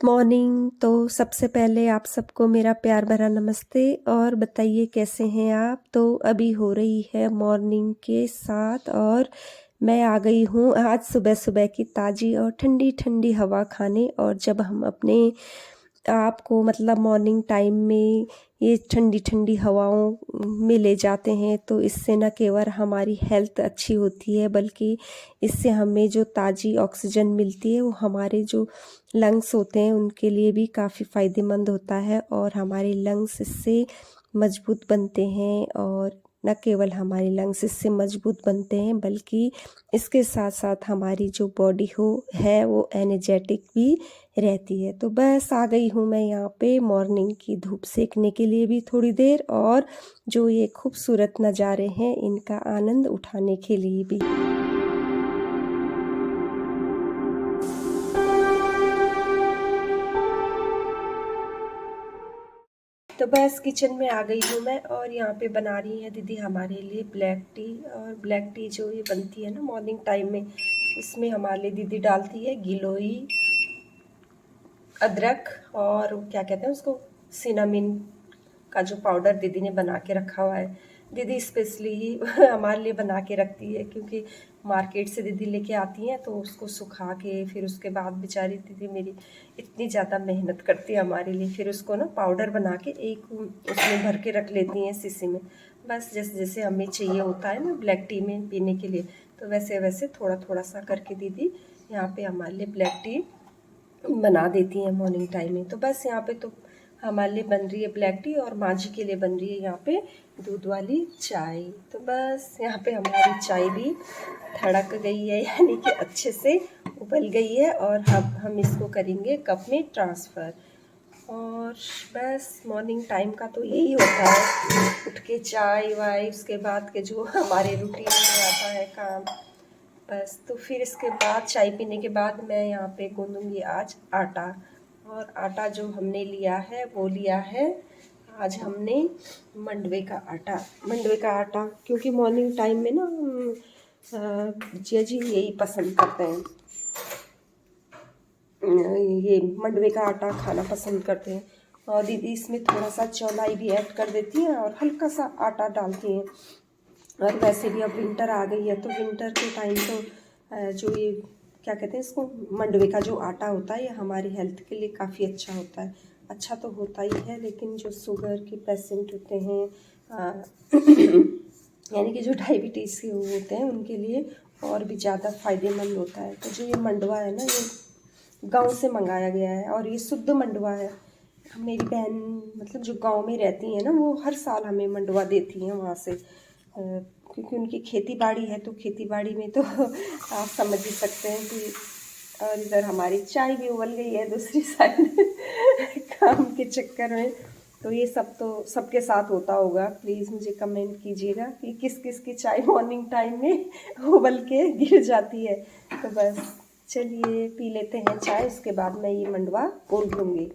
Morning. तो सबसे पहले आप सबको मेरा प्यार भरा नमस्ते और बताइए कैसे हैं आप। तो अभी हो रही है मॉर्निंग के 7 और मैं आ गई हूँ आज सुबह सुबह की ताज़ी और ठंडी ठंडी हवा खाने। और जब हम अपने आप को मतलब मॉर्निंग टाइम में ये ठंडी ठंडी हवाओं में ले जाते हैं तो इससे न केवल हमारी हेल्थ अच्छी होती है बल्कि इससे हमें जो ताज़ी ऑक्सीजन मिलती है वो हमारे जो लंग्स होते हैं उनके लिए भी काफ़ी फ़ायदेमंद होता है और हमारे लंग्स इससे मजबूत बनते हैं। और न केवल हमारे लंग्स इससे मजबूत बनते हैं बल्कि इसके साथ साथ हमारी जो बॉडी है वो एनर्जेटिक भी रहती है। तो बस आ गई हूँ मैं यहाँ पे मॉर्निंग की धूप सेकने के लिए भी थोड़ी देर और जो ये खूबसूरत नज़ारे हैं इनका आनंद उठाने के लिए भी। तो बस किचन में आ गई हूँ मैं और यहाँ पे बना रही हैं दीदी हमारे लिए ब्लैक टी। और ब्लैक टी जो ये बनती है ना मॉर्निंग टाइम में, इसमें हमारे लिए दीदी डालती है गिलोई, अदरक और क्या कहते हैं उसको, सिनामिन का जो पाउडर दीदी ने बना के रखा हुआ है। दीदी स्पेशली ही हमारे लिए बना के रखती है क्योंकि मार्केट से दीदी लेके आती हैं तो उसको सुखा के फिर उसके बाद बेचारी दीदी मेरी इतनी ज़्यादा मेहनत करती है हमारे लिए। फिर उसको ना पाउडर बना के एक उसमें भर के रख लेती हैं शीशी में। बस जैसे जैसे हमें चाहिए होता है ना ब्लैक टी में पीने के लिए, तो वैसे वैसे थोड़ा थोड़ा सा करके दीदी यहाँ पे हमारे लिए ब्लैक टी बना देती हैं मॉर्निंग टाइम में। तो बस यहाँ पे तो हमारे लिए बन रही है ब्लैक टी और माँ जी के लिए बन रही है यहाँ पे दूध वाली चाय। तो बस यहाँ पे हमारी चाय भी धड़क गई है, यानी कि अच्छे से उबल गई है और हम इसको करेंगे कप में ट्रांसफ़र। और बस मॉर्निंग टाइम का तो यही होता है, उठ के चाय वाय उसके बाद के जो हमारे रूटीन में आता है काम। बस तो फिर इसके बाद चाय पीने के बाद मैं यहाँ पे गूँधूँगी आज आटा। और आटा जो हमने लिया है वो लिया है आज हमने मंडवे का आटा क्योंकि मॉर्निंग टाइम में ना जिया जी यही पसंद करते हैं, ये मंडवे का आटा खाना पसंद करते हैं। और दीदी इसमें थोड़ा सा चौलाई भी ऐड कर देती हैं और हल्का सा आटा डालती हैं। और वैसे भी अब विंटर आ गई है तो विंटर के टाइम तो जो ये क्या कहते हैं इसको, मंडवे का जो आटा होता है ये हमारी हेल्थ के लिए काफ़ी अच्छा होता है। अच्छा तो होता ही है लेकिन जो शुगर के पेशेंट होते हैं यानी कि जो डायबिटीज़ के वो होते हैं उनके लिए और भी ज़्यादा फ़ायदेमंद होता है। तो जो ये मंडवा है ना ये गांव से मंगाया गया है और ये शुद्ध मंडवा है। मेरी बहन मतलब जो गांव में रहती है ना वो हर साल हमें मंडवा देती हैं वहाँ से, क्योंकि उनकी खेती बाड़ी है। तो खेती बाड़ी में तो आप समझ ही सकते हैं कि। और इधर हमारी चाय भी उबल गई है दूसरी साइड काम के चक्कर में। तो ये सब तो सबके साथ होता होगा। प्लीज़ मुझे कमेंट कीजिएगा कि किस किस की चाय मॉर्निंग टाइम में उबल के गिर जाती है। तो बस चलिए पी लेते हैं चाय, उसके बाद मैं ये मंडवा बोल दूँगी।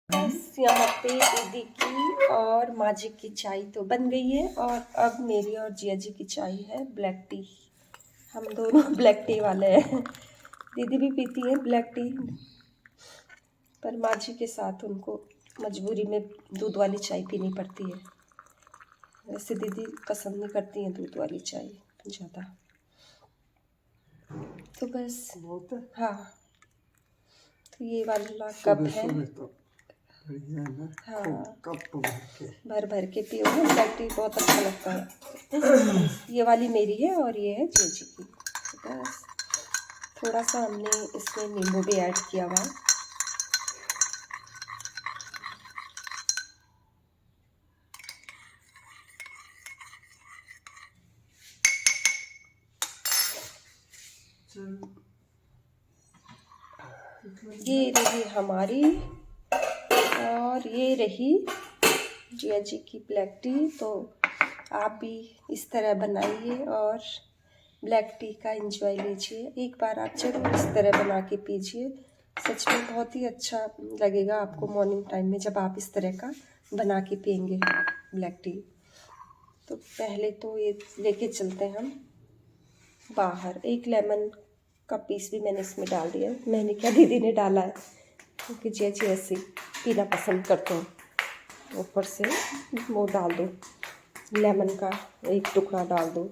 बस यहाँ पे दीदी की और माँ जी की चाय तो बन गई है और अब मेरी और जिया जी की चाय है ब्लैक टी। हम दोनों ब्लैक टी वाले हैं। दीदी भी पीती है ब्लैक टी पर माँ जी के साथ उनको मजबूरी में दूध वाली चाय पीनी पड़ती है। वैसे दीदी पसंद नहीं करती हैं दूध वाली चाय ज़्यादा। तो बस हाँ, तो ये वाला कप है। हाँ भर भर के पियो ना ब्लैक टी, बहुत अच्छा लगता है। ये वाली मेरी है और ये है जीजी की। बस थोड़ा सा हमने इसमें नींबू भी ऐड किया हुआ है। ये रही हमारी और ये रही जिया जी की ब्लैक टी। तो आप भी इस तरह बनाइए और ब्लैक टी का एंजॉय लीजिए। एक बार आप जरूर इस तरह बना के पीजिए, सच में बहुत ही अच्छा लगेगा आपको मॉर्निंग टाइम में जब आप इस तरह का बना के पियेंगे ब्लैक टी। तो पहले तो ये लेके चलते हैं हम बाहर। एक लेमन का पीस भी मैंने इसमें डाल दिया है, मैंने क्या दीदी ने डाला है। क्योंकि जैसे ऐसे पीना पसंद करते हैं। ऊपर से वो डाल दो, लेमन का एक टुकड़ा डाल दो,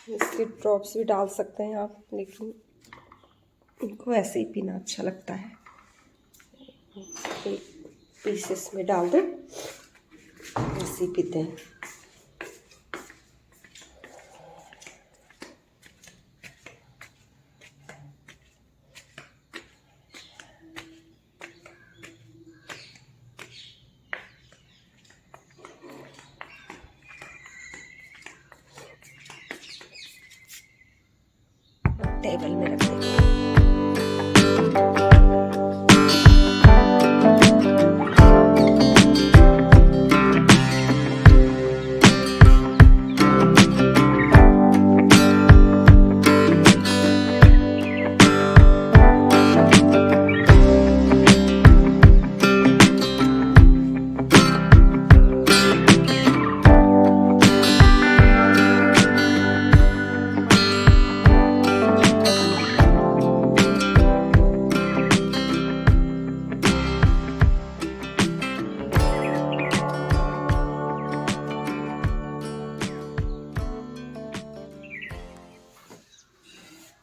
इसके ड्रॉप्स भी डाल सकते हैं आप, लेकिन उनको ऐसे ही पीना अच्छा लगता है। एक पीसेस में डाल दो, ऐसे ही पीते हैं। टेबल में रख देंगे।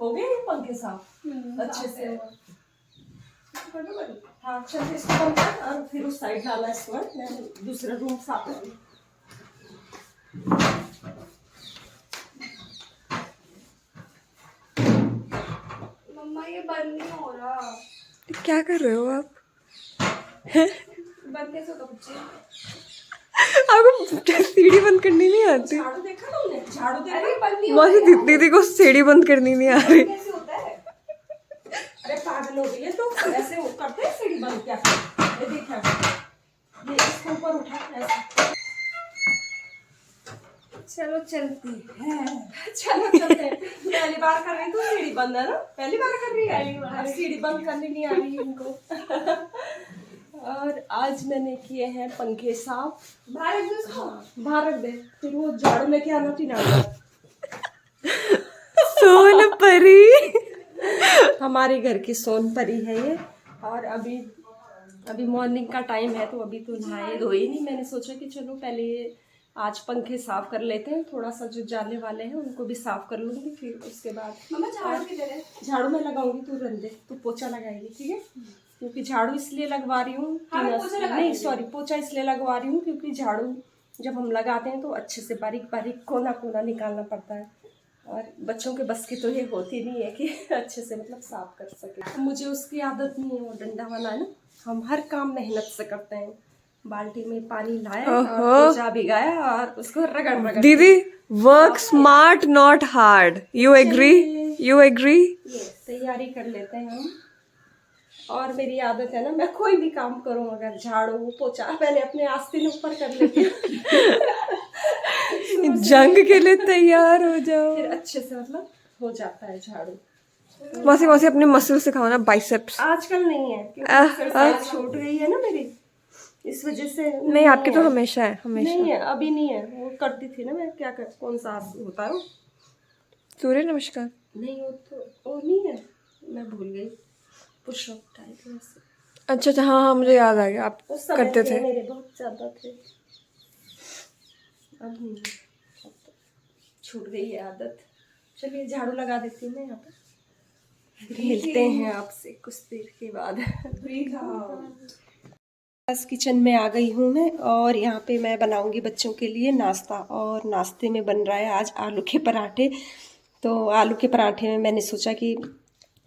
हो गए ये पंखे साफ अच्छे से? हाँ चल, इसको बंद कर और फिर उस साइड डालना है इसको। मैं दूसरा रूम साफ कर लूँ। मम्मा ये बंद नहीं हो रहा। क्या कर रहे हो आप? बंद कैसे होगा बच्चे? आपको सीढ़ी बंद करनी नहीं आती? झाड़ू देखा तुमने? झाड़ू देखा? अरे बंद नहीं वैसे दीदी को सीढ़ी बंद करनी नहीं आ रही। कैसे होता है? अरे पागल हो गई है तो ऐसे वो करते हैं सीढ़ी बंद। क्या ये देखा, ये इसको ऊपर उठा ऐसे। चलो चलती है, चलो चलते हैं। पहली बार कर रही तू सीढ़ी बंद, है ना? पहली बार कर रही है, सीढ़ी बंद करनी नहीं आ रही इनको। और आज मैंने किए हैं पंखे साफ। बाहर रख दे इसको, बाहर रख दे, फिर वो झाड़ू लेके आना पीना। सोन परी हमारे घर की सोन परी है ये। और अभी मॉर्निंग का टाइम है, तो अभी तो नहाए धोए नहीं। मैंने सोचा कि चलो पहले आज पंखे साफ कर लेते हैं, थोड़ा सा जो जाने वाले हैं उनको भी साफ कर लूँगी, फिर उसके बाद झाड़ू किधर है? झाड़ू मैं लगाऊंगी, तू रन दे, तू पोछा लगाएगी, ठीक है? क्योंकि झाड़ू इसलिए लगवा रही हूँ, नहीं सॉरी, पोछा इसलिए लगवा रही हूँ क्योंकि झाड़ू जब हम लगाते हैं तो अच्छे से बारीक बारीक कोना कोना निकालना पड़ता है, और बच्चों के बस की तो ये होती नहीं है कि अच्छे से मतलब साफ कर सके। मुझे उसकी आदत नहीं है वो डंडा वाला, है ना। हम हर काम मेहनत से करते हैं। बाल्टी में पानी लाया और पोछा भिगाया और उसको रगड़ रगड़। दीदी, work smart not hard, you agree? You agree? ये तैयारी कर लेते हैं हम। और मेरी आदत है ना, मैं कोई भी काम करूं, अगर झाड़ू पोछा पहले अपने आस्तीन ऊपर कर लेती हूँ। जंग के लिए तैयार हो जाओ। फिर अच्छे से मतलब हो जाता है झाड़ू। मौसी मौसी अपने मसल सिखाओ ना, बाइसेप्स। आजकल नहीं है क्योंकि एक्सरसाइज छूट गई है ना मेरी, इस वजह से। नहीं, आपकी तो हमेशा है, हमेशा। नहीं है, अभी नहीं है। वो करती थी ना मैं, क्या कर, कौन सा होता है वो, सूर्य नमस्कार। नहीं वो तो वो नहीं है, मैं भूल गई। पुशअप टाइप वैसे। अच्छा अच्छा, हाँ हाँ, मुझे याद आ गया, आप उस समय करते थे। मेरे बहुत ज्यादा थे, अब नहीं, अब तो छूट गई है आदत। चलिए झाड़ू लगा देती हूँ मैं यहाँ पे, फिर मिलते हैं आपसे कुछ देर के बाद। बस किचन में आ गई हूँ मैं, और यहाँ पे मैं बनाऊंगी बच्चों के लिए नाश्ता। और नाश्ते में बन रहा है आज आलू के पराठे। तो आलू के पराठे में मैंने सोचा कि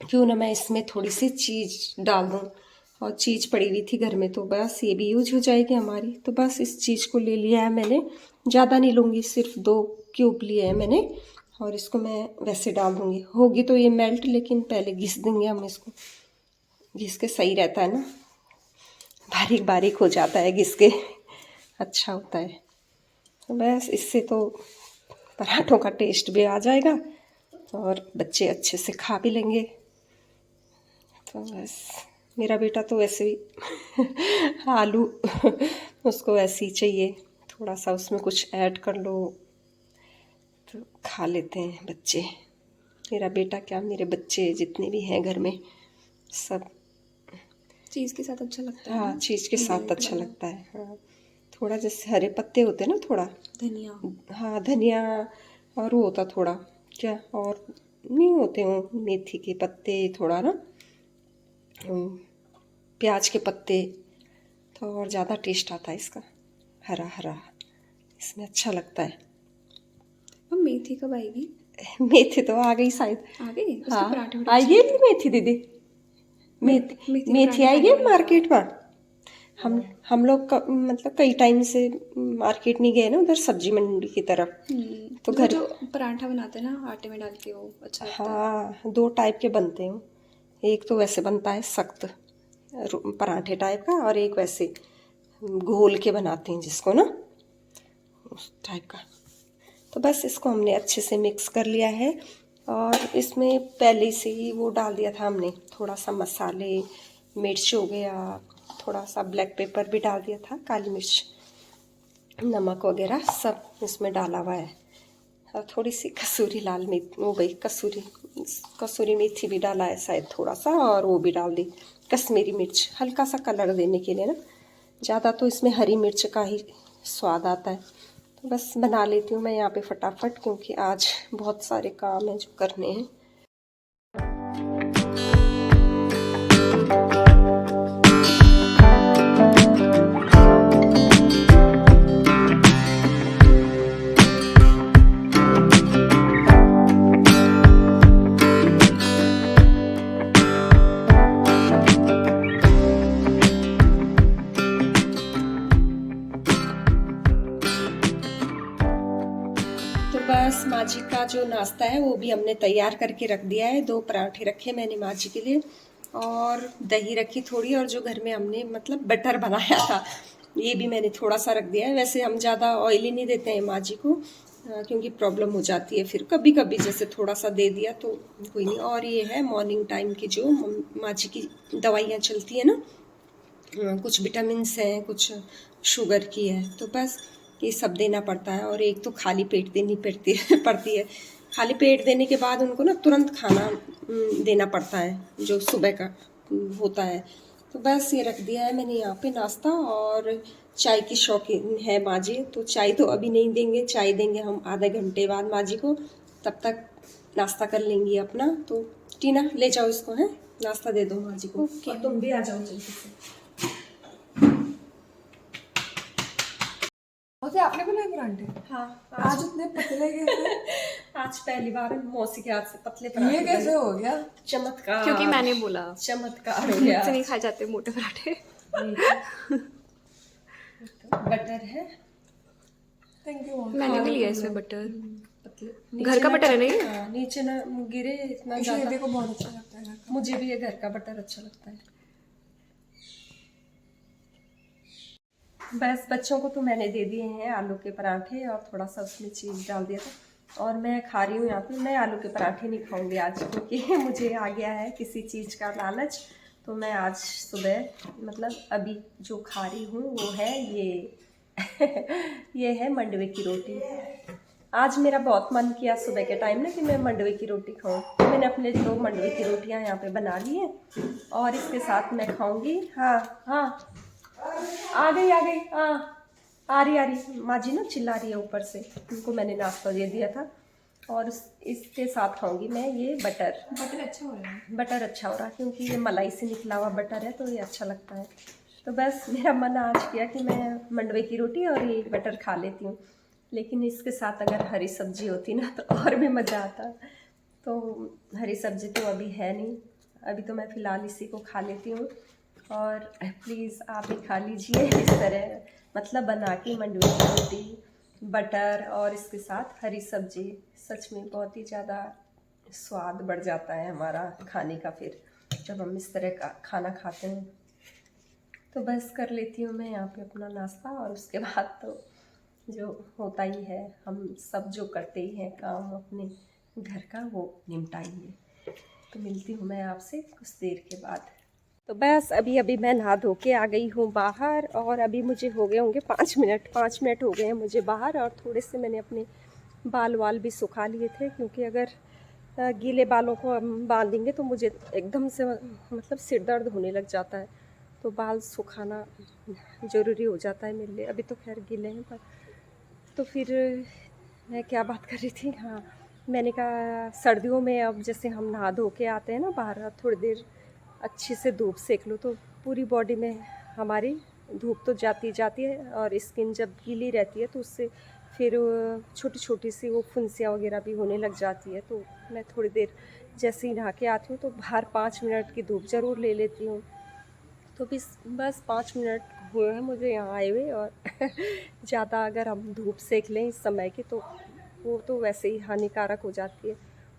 क्यों ना मैं इसमें थोड़ी सी चीज़ डाल दूँ, और चीज़ पड़ी हुई थी घर में, तो बस ये भी यूज हो जाएगी हमारी। तो बस इस चीज़ को ले लिया है मैंने, ज़्यादा नहीं लूँगी, सिर्फ 2 क्यूब लिए हैं मैंने, और इसको मैं वैसे डाल दूँगी। होगी तो ये मेल्ट, लेकिन पहले घिस देंगे हम इसको, घिस के सही रहता है ना, बारीक बारीक हो जाता है घिस के, अच्छा होता है। तो बस इससे तो पराठों का टेस्ट भी आ जाएगा और बच्चे अच्छे से खा भी लेंगे। तो बस मेरा बेटा तो वैसे भी आलू उसको ऐसे ही चाहिए, थोड़ा सा उसमें कुछ ऐड कर लो तो खा लेते हैं बच्चे। मेरा बेटा क्या, मेरे बच्चे जितने भी हैं घर में सब चीज़ के साथ अच्छा लगता है। हाँ, चीज़ के साथ अच्छा लगता है। हाँ, थोड़ा जैसे हरे पत्ते होते हैं ना, थोड़ा धनिया। हाँ धनिया, और वो होता थोड़ा क्या, और नहीं होते वो मेथी के पत्ते, थोड़ा ना प्याज के पत्ते, तो और ज़्यादा टेस्ट आता है इसका। हरा हरा इसमें अच्छा लगता है। अब मेथी कब आएगी? मेथी तो आ गई शायद। आ गई? उसके हाँ, पराठे बड़े आई अच्छे गई लगते मेथी दीदी। मेथी हैं। मेथी के मेथी पराठे आई खाने गई बड़े मार्केट में। हम लोग मतलब कई टाइम से मार्केट नहीं गए ना, उधर सब्जी मंडी की तरफ। तो वो घर जो पराठा बनाते हैं ना आटे में डाल के, वो अच्छा लगता है। हाँ, दो टाइप के बनते हैं। एक तो वैसे बनता है सख्त पराठे टाइप का, और एक वैसे घोल के बनाते हैं जिसको ना, उस टाइप का। तो बस इसको हमने अच्छे से मिक्स कर लिया है, और इसमें पहले से ही वो डाल दिया था हमने, थोड़ा सा मसाले, मिर्च हो गया, थोड़ा सा ब्लैक पेपर भी डाल दिया था, काली मिर्च, नमक वगैरह सब इसमें डाला हुआ है। और थोड़ी सी कसूरी लाल मिर्च हो गई, कसूरी मेथी भी डाला है शायद थोड़ा सा, और वो भी डाल दी कश्मीरी मिर्च, हल्का सा कलर देने के लिए ना। ज़्यादा तो इसमें हरी मिर्च का ही स्वाद आता है। तो बस बना लेती हूँ मैं यहाँ पे फटाफट, क्योंकि आज बहुत सारे काम हैं जो करने हैं। तो बस माँ जी का जो नाश्ता है वो भी हमने तैयार करके रख दिया है। 2 पराठे रखे मैंने माँ जी के लिए, और दही रखी थोड़ी, और जो घर में हमने मतलब बटर बनाया था ये भी मैंने थोड़ा सा रख दिया है। वैसे हम ज़्यादा ऑयली नहीं देते हैं माँ जी को, क्योंकि प्रॉब्लम हो जाती है फिर। कभी कभी जैसे थोड़ा सा दे दिया तो कोई नहीं। और ये है मॉर्निंग टाइम की जो माँ जी की दवाइयाँ चलती है ना, कुछ विटामिन्स हैं, कुछ शुगर की है, तो बस ये सब देना पड़ता है। और एक तो खाली पेट देनी पड़ती है। खाली पेट देने के बाद उनको ना तुरंत खाना देना पड़ता है, जो सुबह का होता है। तो बस ये रख दिया है मैंने यहाँ पे नाश्ता। और चाय की शौकीन है माँ जी, तो चाय तो अभी नहीं देंगे, चाय देंगे हम आधे घंटे बाद माँ जी को। तब तक नाश्ता कर लेंगी अपना। तो टीना ले जाओ इसको, है नाश्ता दे दो माँ जी को। और तुम भी आ जाओ जल्दी से। उसे आपने बनाए पराठे? हाँ, आज इतने पतले कैसे? आज पहली बार मौसी के हाथ से पतले ये पराठे कैसे बने। हो गया? चमत्कार, क्योंकि मैंने बोला चमत्कार हो गया। मुझसे नहीं खाए जाते मोटे पराठे। बटर है, थैंक यू। मैंने भी लिया इसमें बटर। पतले घर का बटर है ना ये? हाँ, नीचे ना गिरे इतना ये ज़्यादा। देखो बहुत अच्छा लगता है घर का। मुझे भी ये घर का बटर अच्छा लगता है। बस बच्चों को तो मैंने दे दिए हैं आलू के पराठे, और थोड़ा सा उसमें चीज़ डाल दिया था। और मैं खा रही हूँ यहाँ पे। मैं आलू के पराठे नहीं खाऊंगी आज, क्योंकि मुझे आ गया है किसी चीज़ का लालच। तो मैं आज सुबह मतलब अभी जो खा रही हूँ वो है ये ये है मंडवे की रोटी। आज मेरा बहुत मन किया सुबह के टाइम ना कि मैं मंडवे की रोटी खाऊं। तो मैंने अपने 2 मंडवे की रोटियां यहाँ पे बना ली हैं, और इसके साथ मैं खाऊंगी। हाँ हाँ, आ गई हाँ, आ रही माँ जी ना चिल्ला रही है ऊपर से। उनको मैंने नाश्ता दे दिया था, और इसके साथ खाऊंगी मैं ये बटर। बटर अच्छा हो रहा है। बटर अच्छा हो रहा है, क्योंकि ये मलाई से निकला हुआ बटर है, तो ये अच्छा लगता है। तो बस मेरा मन आज किया कि मैं मंडवे की रोटी और ये बटर खा लेती हूँ। लेकिन इसके साथ अगर हरी सब्जी होती ना तो और भी मज़ा आता। तो हरी सब्जी तो अभी है नहीं, अभी तो मैं फ़िलहाल इसी को खा लेती हूँ। और प्लीज़ आप भी खा लीजिए इस तरह, मतलब बना के मंडवे की रोटी, बटर और इसके साथ हरी सब्जी। सच में बहुत ही ज़्यादा स्वाद बढ़ जाता है हमारा खाने का फिर, जब हम इस तरह का खाना खाते हैं। तो बस कर लेती हूँ मैं यहाँ पे अपना नाश्ता, और उसके बाद तो जो होता ही है, हम सब जो करते ही हैं काम अपने घर का, वो निपटाएंगे। तो मिलती हूँ मैं आपसे कुछ देर के बाद। तो बस अभी मैं नहा धो के आ गई हूँ बाहर, और अभी मुझे हो गए होंगे 5 मिनट हो गए हैं मुझे बाहर। और थोड़े से मैंने अपने बाल वाल भी सुखा लिए थे, क्योंकि अगर गीले बालों को हम बांधेंगे तो मुझे एकदम से मतलब सिर दर्द होने लग जाता है। तो बाल सुखाना ज़रूरी हो जाता है मेरे लिए। अभी तो खैर गीले हैं, पर तो फिर मैं क्या बात कर रही थी, हाँ मैंने कहा सर्दियों में अब जैसे हम नहा धो के आते हैं ना बाहर, थोड़ी देर अच्छी से धूप सेक लो तो पूरी बॉडी में हमारी धूप तो जाती जाती है, और स्किन जब गीली रहती है तो उससे फिर छोटी छोटी सी वो फुंसियाँ वगैरह भी होने लग जाती है। तो मैं थोड़ी देर जैसे ही नहा के आती हूँ तो बाहर 5 मिनट की धूप ज़रूर ले लेती हूँ। तो बस 5 मिनट हुए हैं मुझे यहाँ आए हुए, और ज़्यादा अगर हम धूप सेक लें इस समय की तो वो तो वैसे ही हानिकारक हो जाती है।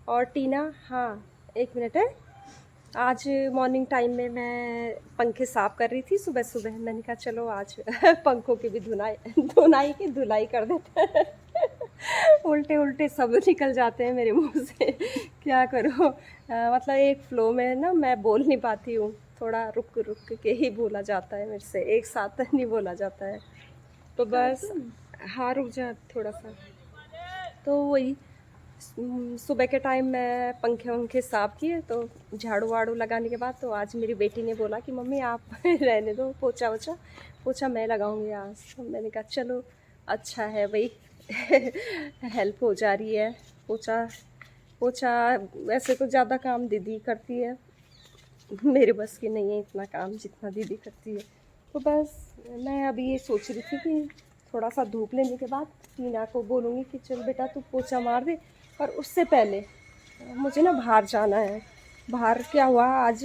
और टीना, हाँ 1 मिनट है, आज मॉर्निंग टाइम में मैं पंखे साफ़ कर रही थी सुबह सुबह, मैंने कहा चलो आज पंखों की भी धुलाई कर देते हैं। उल्टे उल्टे सब निकल जाते हैं मेरे मुंह से, क्या करो। मतलब एक फ्लो में ना मैं बोल नहीं पाती हूँ, थोड़ा रुक रुक के ही बोला जाता है मेरे से, एक साथ नहीं बोला जाता है। तो बस हाँ रुक जा थोड़ा सा। तो वही सुबह के टाइम मैं पंखे वंखे साफ़ किए, तो झाड़ू वाड़ू लगाने के बाद तो आज मेरी बेटी ने बोला कि मम्मी आप रहने दो, पोछा मैं लगाऊंगी आज। तो मैंने कहा चलो अच्छा है भाई, हेल्प हो जा रही है। पोछा वैसे तो ज़्यादा काम दीदी करती है, मेरे बस की नहीं है इतना काम जितना दीदी करती है। तो बस मैं अभी ये सोच रही थी कि थोड़ा सा धूप लेने के बाद टीना को बोलूँगी कि चल बेटा तू पोछा मार दे, पर उससे पहले मुझे ना बाहर जाना है। बाहर क्या हुआ, आज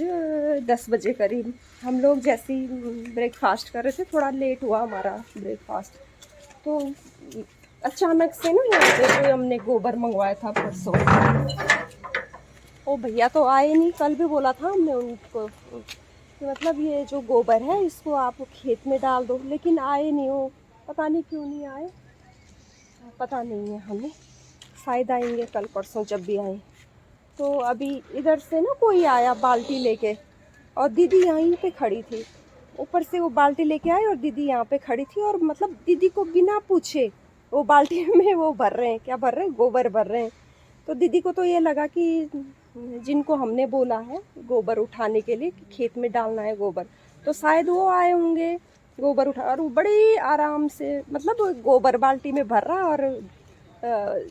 10 बजे करीब हम लोग जैसे ही ब्रेकफास्ट कर रहे थे, थोड़ा लेट हुआ हमारा ब्रेकफास्ट, तो अचानक से ना यहाँ पे कोई हमने गोबर मंगवाया था परसों, वो भैया तो आए नहीं। कल भी बोला था हमने उनको कि मतलब ये जो गोबर है इसको आप खेत में डाल दो, लेकिन आए नहीं हो, पता नहीं क्यों नहीं आए, पता नहीं है हमें, शायद आएंगे कल परसों जब भी आए। तो अभी इधर से ना कोई आया बाल्टी लेके, और दीदी यहीं पे खड़ी थी, ऊपर से वो बाल्टी लेके आए और दीदी यहाँ पे खड़ी थी, और मतलब दीदी को बिना पूछे वो बाल्टी में वो भर रहे हैं, क्या भर रहे हैं, गोबर भर रहे हैं। तो दीदी को तो ये लगा कि जिनको हमने बोला है गोबर उठाने के लिए कि खेत में डालना है गोबर, तो शायद वो आए होंगे गोबर उठा, और वो बड़े आराम से मतलब गोबर बाल्टी में भर रहा, और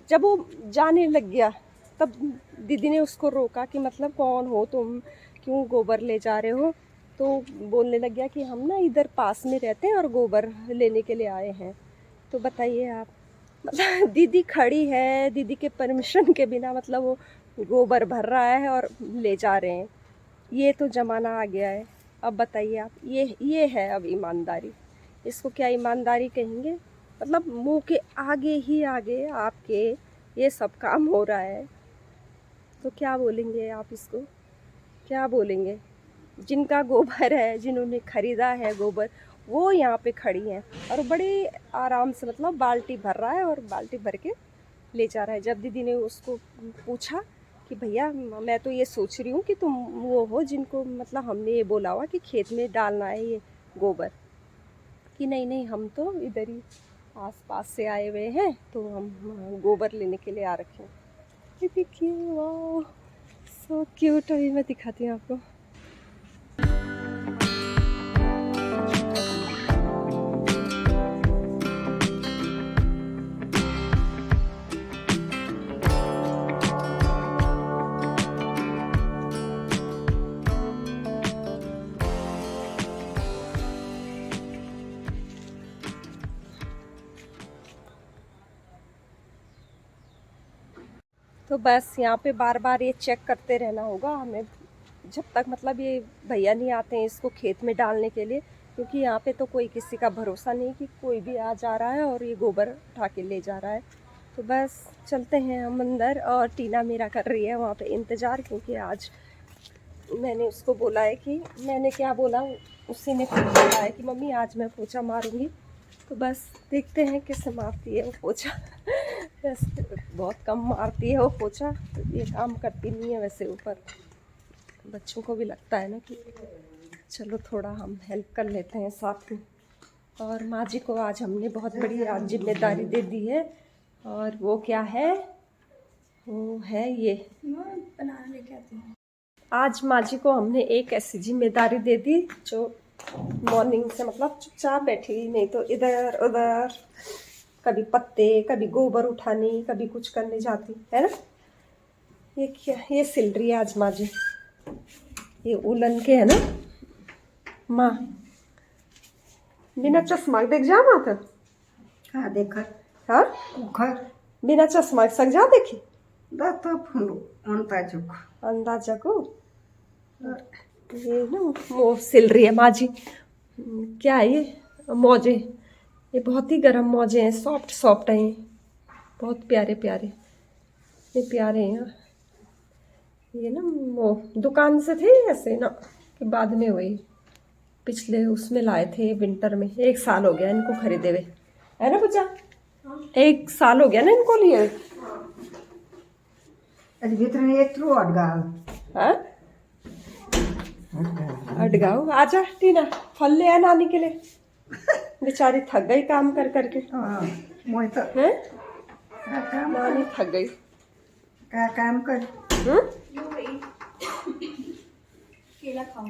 जब वो जाने लग गया तब दीदी ने उसको रोका कि मतलब कौन हो तुम, क्यों गोबर ले जा रहे हो। तो बोलने लग गया कि हम ना इधर पास में रहते हैं और गोबर लेने के लिए आए हैं। तो बताइए आप, मतलब दीदी खड़ी है, दीदी के परमिशन के बिना मतलब वो गोबर भर रहा है और ले जा रहे हैं। ये तो ज़माना आ गया है। अब बताइए आप, ये है अब ईमानदारी, इसको क्या ईमानदारी कहेंगे? मतलब मुंह के आगे ही आगे आपके ये सब काम हो रहा है, तो क्या बोलेंगे आप इसको, क्या बोलेंगे? जिनका गोबर है, जिन्होंने ख़रीदा है गोबर, वो यहाँ पे खड़ी हैं और बड़े आराम से मतलब बाल्टी भर रहा है और बाल्टी भर के ले जा रहा है। जब दीदी ने उसको पूछा कि भैया मैं तो ये सोच रही हूँ कि तुम वो हो जिनको मतलब हमने ये बोला हुआ कि खेत में डालना है ये गोबर, कि नहीं नहीं हम तो इधर ही आसपास से आए हुए हैं, तो हम गोबर लेने के लिए आ रखे हैं। ये देखिए, वाह सो क्यूट। अभी मैं दिखाती हूँ आपको। तो बस यहाँ पे बार बार ये चेक करते रहना होगा हमें, जब तक मतलब ये भैया नहीं आते हैं इसको खेत में डालने के लिए, क्योंकि यहाँ पे तो कोई किसी का भरोसा नहीं कि कोई भी आ जा रहा है और ये गोबर उठा के ले जा रहा है। तो बस चलते हैं हम अंदर, और टीना मेरा कर रही है वहाँ पे इंतज़ार, क्योंकि आज मैंने उसको बोला है कि, मैंने क्या बोला, उसी ने खुद बोला है कि मम्मी आज मैं पोछा मारूंगी। तो बस देखते हैं कैसे मारती है वो पोछा। वैसे बहुत कम मारती है वो पोछा, तो ये काम करती नहीं है वैसे। ऊपर बच्चों को भी लगता है ना कि चलो थोड़ा हम हेल्प कर लेते हैं साथ में। और माँ जी को आज हमने बहुत बड़ी आज जिम्मेदारी दे दी है, और वो क्या है, वो है ये बनाना लेके आती हूँ। आज माँ जी को हमने एक ऐसी जिम्मेदारी दे दी जो मॉर्निंग से मतलब चुपचाप बैठी, नहीं तो इधर उधर, कभी पत्ते, कभी गोबर उठाने, कभी कुछ करने जाती है ना। ये क्या, ये सिल रही है आज माँ जी, ये उलन के है ना माँ। बिना चश्मा देख जा माँ तो हाँ देखा हाँ, उखर बिना चश्मा सक जा देखी दाता फुलो अंता चुक अंदाजा को। ये ना वो सिल रही है माँ जी। क्या है ये, मौजे, ये बहुत ही गर्म मौजे हैं, सॉफ्ट सॉफ्ट हैं ये, बहुत प्यारे प्यारे, ये प्यारे हैं। ये ना वो दुकान से थे ऐसे ना, कि बाद में वही पिछले उसमें लाए थे विंटर में। 1 साल हो गया इनको खरीदे हुए, है ना बच्चा? 1 साल हो गया ना इनको लिए। अज भीतर ये थ्रू अडगा हाँ अटगाओ, आजा टीना, फल ले आ नानी के लिए। बेचारी थक गई काम कर करके। हाँ मोय तो हैं का काम नानी थक गई। का काम कर केला खाओ।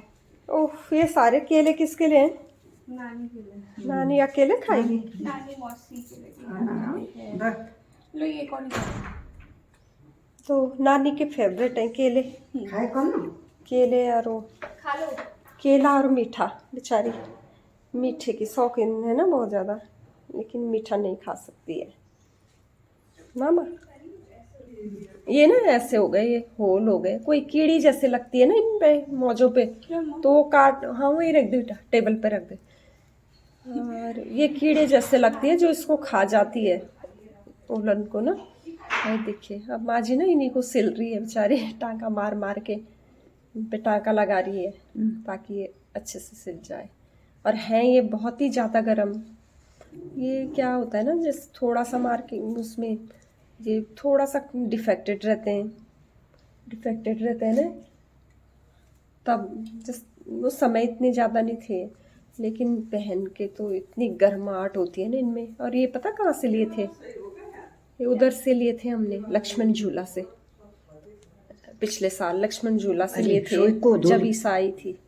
ओह, ये सारे केले किसके लिए हैं? नानी के लिए। नानी अकेले खाएगी? नानी मौसी के लिए। दा लो ये कौन खाएगा? तो नानी के फेवरेट हैं केले। खाए कौन ना केले और वो खा लो। केला और मीठा, बेचारी मीठे की शौकीन है ना बहुत ज़्यादा, लेकिन मीठा नहीं खा सकती है मामा। ये ना ऐसे हो गए, ये होल हो गए, कोई कीड़ी जैसे लगती है ना इन पे मौजों पे, तो वो काट, हाँ वही रख दे बेटा, टेबल पे रख दे। और ये कीड़े जैसे लगती है जो इसको खा जाती है उलन को ना। ये देखिए अब माँ जी ना इन्हीं को सिल रही है बेचारी, टांका मार मार के इन पे टांका लगा रही है ताकि ये अच्छे से सिल जाए। और हैं ये बहुत ही ज़्यादा गर्म। ये क्या होता है ना, जैसे थोड़ा सा मार्किंग उसमें ये थोड़ा सा डिफेक्टेड रहते हैं ना, तब जिस वो समय इतने ज़्यादा नहीं थे, लेकिन पहन के तो इतनी गर्माहट होती है ना इनमें। और ये पता कहाँ से लिए थे? ये उधर से लिए थे हमने, लक्ष्मण झूला से। पिछले साल लक्ष्मण झूला से लिए थे जब ईसा आई थी।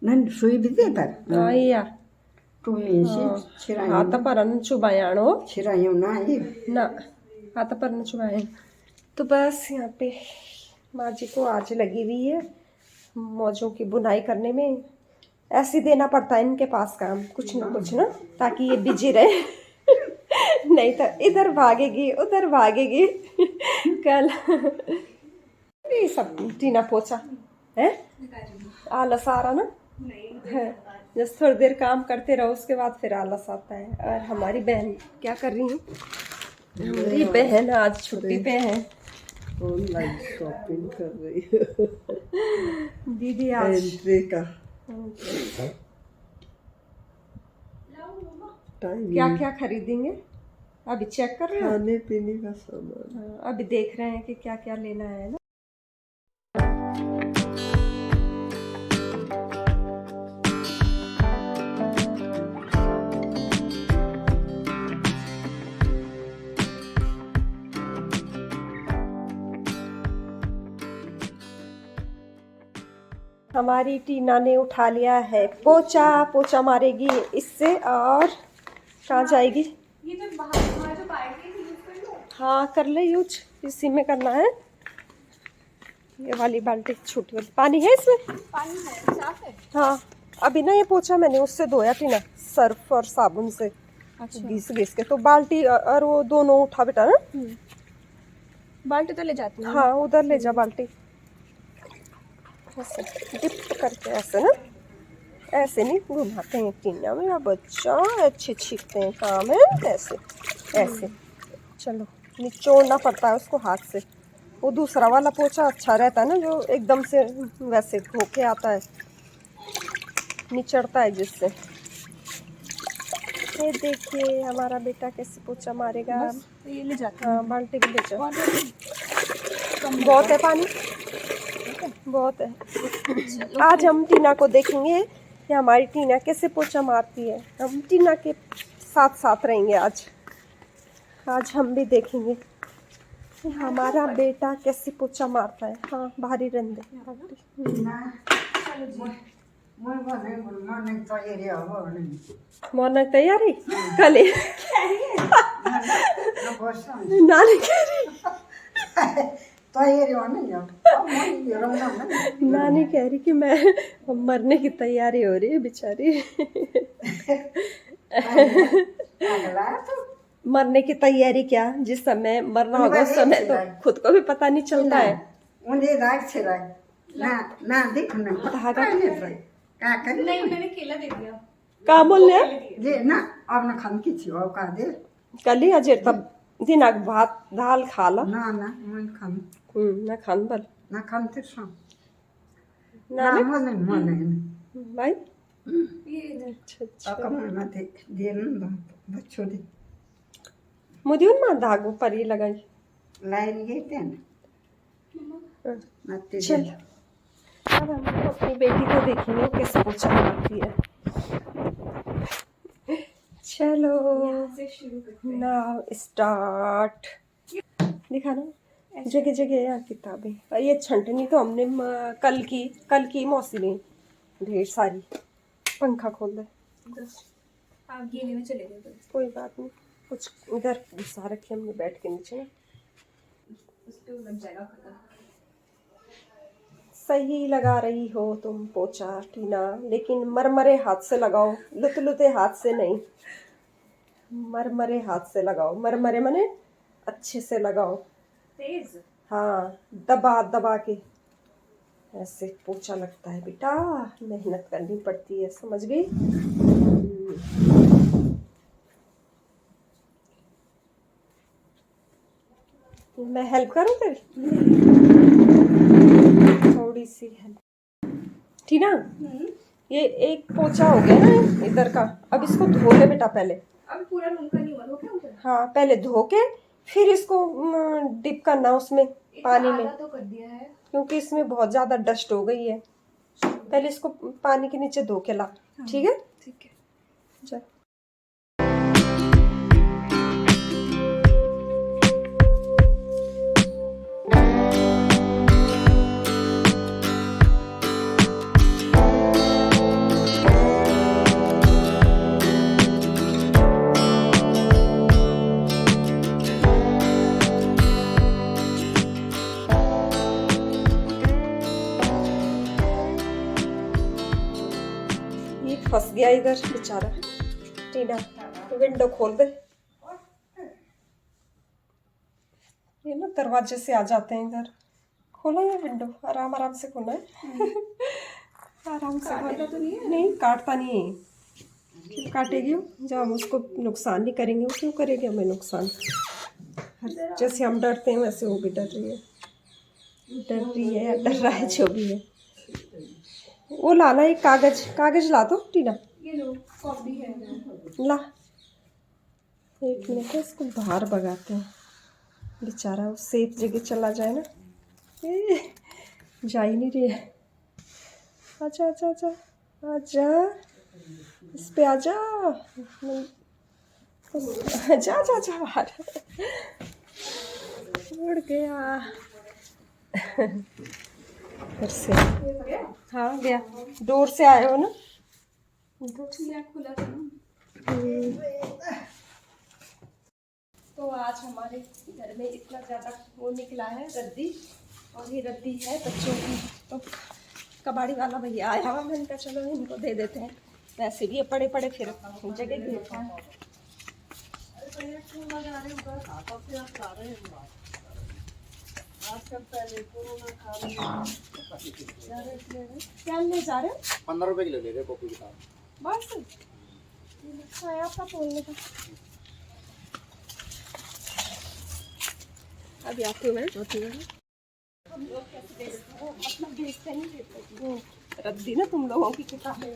नन सुई भी दे तर आया तो ऐसे छिरायो हाथ पर न चुबायाणो छिरायो ना ये ना, हाथ पर न चुबाए। तो बस यहाँ पे माँ जी को आज लगी हुई है मौजों की बुनाई करने में। ऐसे ही देना पड़ता है इनके पास काम, कुछ ना, ताकि ये बिजी रहे। नहीं तो इधर भागेगी उधर भागेगी। कल ये सब टीना पोछा है, आलस आ रहा ना है, जब थोड़ी देर काम करते रहो उसके बाद फिर आलस आता है। और हमारी बहन क्या कर रही है? हमारी बहन आज छुट्टी पे है, ऑनलाइन शॉपिंग कर रही है दीदी आज एंट्री का टाइम क्या क्या खरीदेंगे अभी चेक कर रहे हैं। खाने पीने का सामान। हाँ, अभी देख रहे हैं कि क्या क्या लेना है ना। हमारी टीना ने उठा लिया है पोछा मारेगी इससे। और कहाँ जाएगी? ये जो बाहर जो बाल्टी थी यूज कर लो। हाँ कर ले यूज, इसी में करना है। ये वाली बाल्टी छोटी वाली, पानी है इसमें? पानी है, साफ है। हाँ अभी ना ये पोछा मैंने उससे धोया थी ना, सर्फ और साबुन से अच्छा। घिस के। तो बाल्टी और वो दोनों उठा बेटा ना। बाल्टी तो ले जाती हूँ। हाँ उधर ले जा बाल्टी, ऐसे डिप करके, ऐसे ना, ऐसे नहीं घुमाते हैं टीना, मेरा बच्चा अच्छे सीखते हैं काम है। ऐसे ऐसे चलो, निचोड़ना पड़ता है उसको हाथ से। वो दूसरा वाला पोछा अच्छा रहता है ना, जो एकदम से वैसे होके आता है, निचड़ता है जिससे। ये देखिए हमारा बेटा कैसे पोछा मारेगा। ये ले जाती हाँ बाल्टी भी ले जाओ, हूँ। बहुत है पानी, बहुत है। आज हम टीना को देखेंगे कि हमारी टीना कैसे पोछा मारती है। हम टीना के साथ साथ रहेंगे आज हम भी देखेंगे कि हमारा बेटा कैसे पोछा मारता है। हाँ भारी रंदे मौन तैयारी कल ही नानी कह रही नानी कह रही कि मैं मरने की तैयारी हो रही है बेचारी। मरने की तैयारी क्या, जिस समय मरना होगा उस समय तो खुद को भी पता नहीं चलता है। धागा नहीं मैंने केला दे दिया। का बोल कल ही अजय तब दिन भात दाल खा ला ना खान बल ना भाई मुझे उन धागों पर ही लगाई चल अब हम अपनी बेटी को देखेंगे कैसे पोछा लगाती है। चलो नाउ स्टार्ट। दिखा ना जगह जगह यहाँ किताबें, और ये छंटनी तो हमने कल की मौसी ने ढेर सारी। पंखा खोल दे आप गीले में चले गए। कोई बात नहीं, कुछ इधर घुसा रखे हमने बैठ के नीचे। उस पे लग जाएगा पता। सही लगा रही हो तुम पोछा टीना, लेकिन मरमरे हाथ से लगाओ, लुते हाथ से नहीं, मरमरे हाथ से लगाओ। मरमरे मने अच्छे से लगाओ, तेज। हाँ दबा दबा के ऐसे पोछा लगता है बेटा, मेहनत करनी पड़ती है, समझ गई। मैं हेल्प करूं तेरी, थोड़ी सी हेल्प। ठीक ना, ये एक पोछा हो गया ना इधर का, अब इसको धो ले बेटा पहले। अब पूरा रूम का नहीं हुआ, धो क्या उधर? हाँ पहले धो के फिर इसको डिप करना उसमें पानी में, तो कर दिया है क्योंकि इसमें बहुत ज्यादा डस्ट हो गई है। पहले इसको पानी के नीचे धो के ला, ठीक है। ठीक है चल फंस गया इधर बेचारा टीना, विंडो खोल दे। ये ना दरवाजे से आ जाते हैं इधर, खोलो ये विंडो, आराम आराम से खोलना है। आराम से खोलना तो नहीं है, नहीं काटता नहीं है, क्यों काटेगी वो, जब हम उसको नुकसान नहीं करेंगे वो क्यों करेगी हमें नुकसान। जैसे हम डरते हैं वैसे वो भी डर रही है, डर रही है या डर रहा है जो भी है। वो लाना एक कागज ला दो टीना, ये लो कॉपी है ला। एक मिनट इसको बाहर भगाते हैं, बेचारा वो सेफ जगह चला जाए ना। जा ही नहीं रही है, आजा आजा आजा आजा, इस पे आजा, जा जा जा बाहर। उड़ गया फिर से, हाँ गया, डोर से आए हो ना, खुला था ना। तो आज हमारे घर में इतना ज़्यादा वो निकला है रद्दी, और ये रद्दी है बच्चों की, तो कबाड़ी वाला भैया आया हुआ, मैंने कहा चलो इनको दे देते हैं, वैसे भी ये पड़े पड़े फिर जगह घेरता है। क्या ले जा रहे हो? 15 रुपए की ले ले कॉपी किताब। बस अच्छा है आपका बोलने का। अभी आती हूँ मैं। हम लोग कैसे बेचते हैं, मतलब बेचते नहीं देते वो रद्दी ना तुम लोगों की किताबें।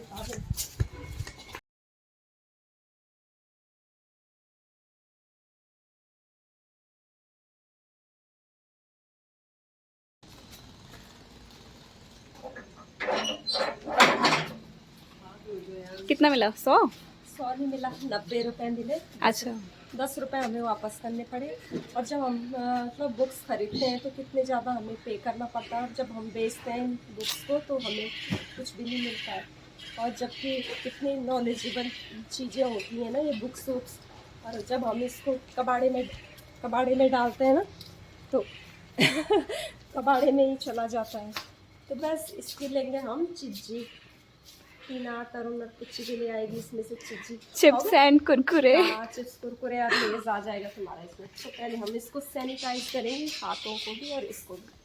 कितना मिला? 100 नहीं मिला, 90 रुपए मिले। अच्छा 10 रुपए हमें वापस करने पड़े, और जब हम मतलब बुक्स खरीदते हैं तो कितने ज़्यादा हमें पे करना पड़ता है, और जब हम बेचते हैं बुक्स को तो हमें कुछ भी नहीं मिलता है। और जबकि कितनी नॉलेजेबल चीज़ें होती हैं ना ये बुक्स वुक्स, और जब हम इसको कबाड़े में डालते हैं ना तो कबाड़े में ही चला जाता है। तो बस इसकी लेंगे हम चिज्जी। टीना तरुण और कुछ के लिए आएगी इसमें से चिज्जी, चिप्स एंड कुरकुरे। हाँ चिप्स कुरकुरे और लेज आ जाएगा तुम्हारा इसमें। तो पहले हम इसको सैनिटाइज करेंगे, हाथों को भी और इसको भी।